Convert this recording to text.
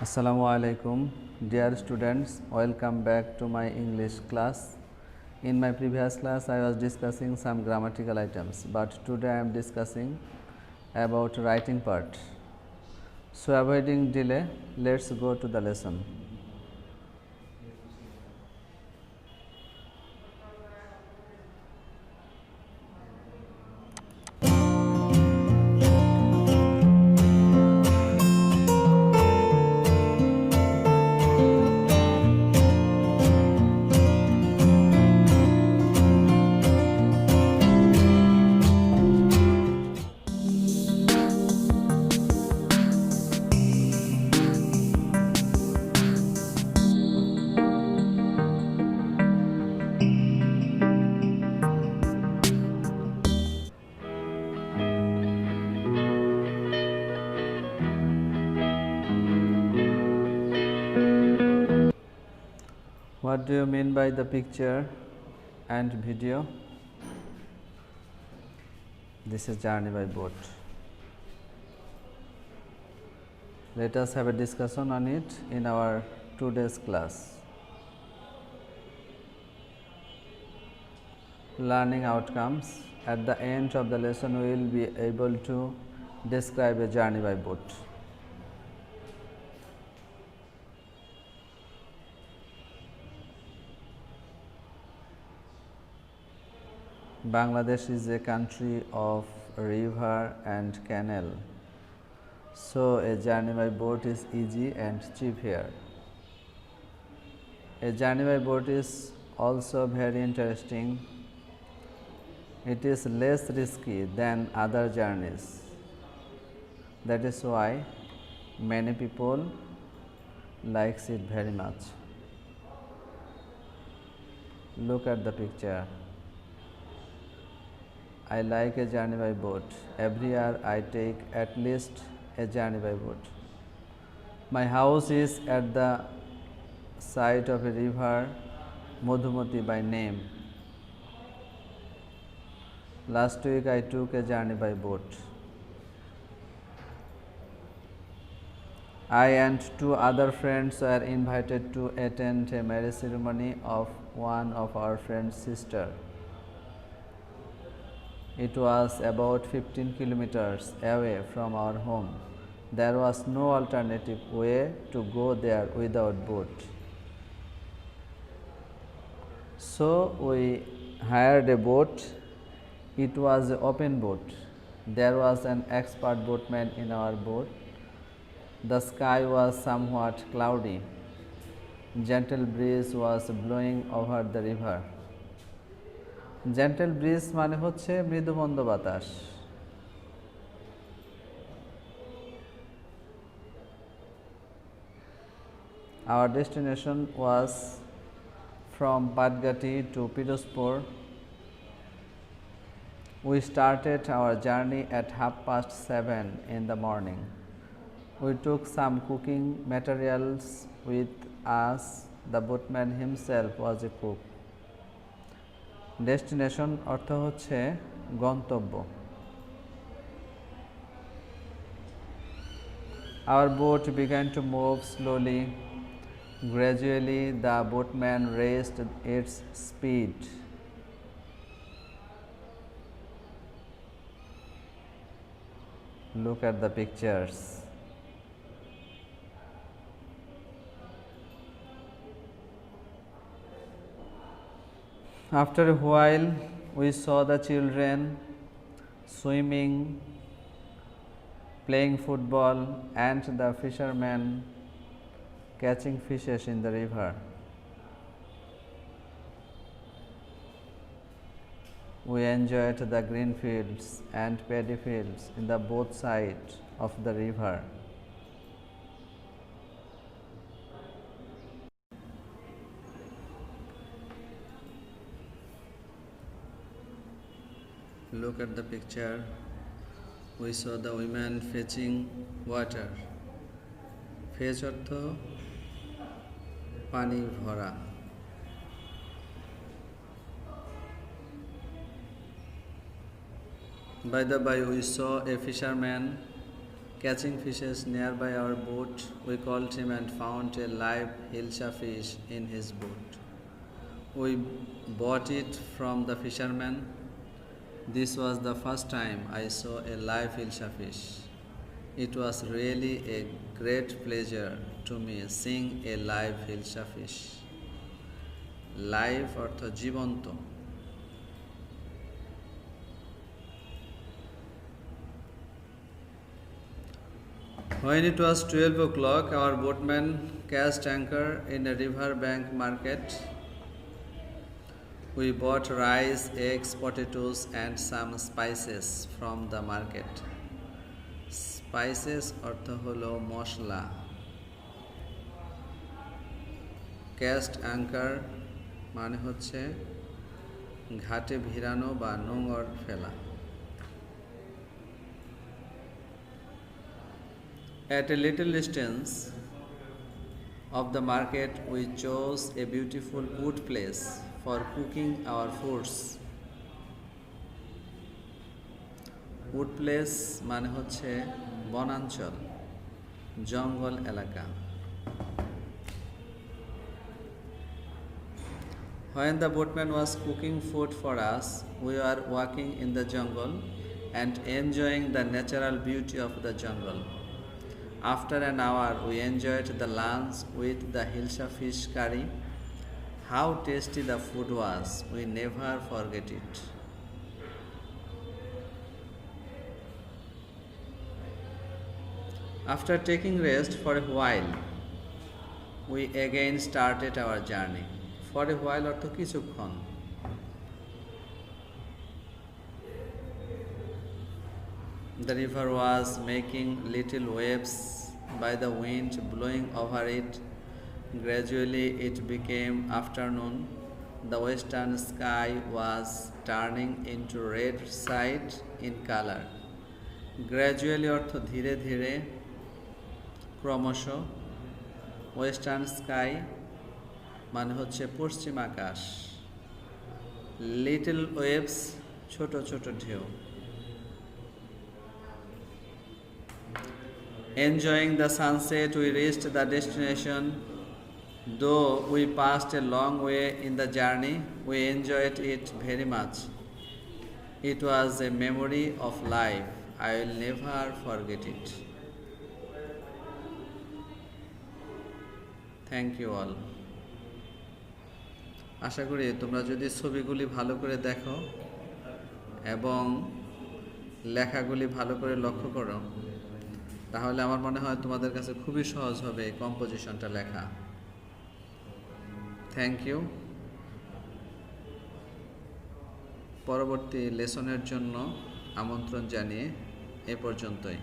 Assalamu alaikum, dear students. Welcome back to my English class. In my previous class, I was discussing some grammatical items, but today I am discussing about writing part. So, avoiding delay, let's go to the lesson. What do you mean by the picture and video? This is journey by boat. Let us have a discussion on it in our today's class. Learning outcomes. At the end of the lesson, we will be able to describe a journey by boat. Bangladesh is a country of river and canal, so a journey by boat is easy and cheap here. A journey by boat is also very interesting. It is less risky than other journeys. That is why many people likes it very much. Look at the picture. I like a journey by boat. Every year I take at least a journey by boat. My house is at the side of a river, Madhumati by name. Last week I took a journey by boat. I and two other friends were invited to attend a marriage ceremony of one of our friend's sister. It was about 15 kilometers away from our home. There was no alternative way to go there without boat. So we hired a boat. It was an open boat. There was an expert boatman in our boat. The sky was somewhat cloudy. Gentle breeze was blowing over the river. Gentle bridge মানে হচ্ছে মৃদুমন্দ বাতাস। Our destination was from Patgati to Pirozpur. We started our journey at 7:30 in the morning. We took some cooking materials with us. The boatman himself was a cook. Destination অর্থ হচ্ছে গন্তব্য। Our boat began to move slowly. Gradually, the boatman raised its speed. Look at the pictures. After a while, we saw the children swimming, playing football, and the fishermen catching fishes in the river. We enjoyed the green fields and paddy fields in the both sides of the river. Look at the picture. We saw the women fetching water. Fetch অর্থ পানি ভরা। By the way, we saw a fisherman catching fishes nearby our boat. We called him and found a live hilsa fish in his boat. We bought it from the fisherman. This was the first time I saw a live hilsa fish. It was really a great pleasure to me seeing a live hilsa fish. Live অর্থ জীবন্ত। When it was 12 o'clock, our boatman cast anchor in a river bank market. We bought rice, eggs, potatoes, and some spices from the market. Spices অর্থ হলো মশলা। Cast anchor মানে হচ্ছে ঘাটে ভিড়ানো বা নোঙর ফেলা। At a little distance of the market, we chose a beautiful wood place for cooking our foods. Wood place মানে হচ্ছে বনাঞ্চল, জঙ্গল এলাকা। When the boatman was cooking food for us, we were walking in the jungle and enjoying the natural beauty of the jungle. After an hour, we enjoyed the lunch with the hilsa fish curry. How tasty the food was, we never forget it. After taking rest for a while, we again started our journey. For a while অর্থ কিছুক্ষণ। The river was making little waves by the wind blowing over it. Gradually it became afternoon. The western sky was turning into red side in color. Gradually অর্থ ধীরে ধীরে, ক্রমশ। Western sky মানে হচ্ছে পশ্চিম আকাশ। Little waves ছোট ছোট ঢেউ। Enjoying the sunset, we reached the destination. Though we passed a long way in the journey, we enjoyed it very much. It was a memory of life. I will never forget it. Thank you all. আশা করি তোমরা যদি ছবিগুলি ভালো করে দেখো এবং লেখাগুলি ভালো করে লক্ষ্য করো, তাহলে আমার মনে হয় তোমাদের কাছে খুবই সহজ হবে এই কম্পোজিশনটা লেখা। Thank you. পরবর্তী লেসনের জন্য আমন্ত্রণ জানিয়ে এ পর্যন্তই।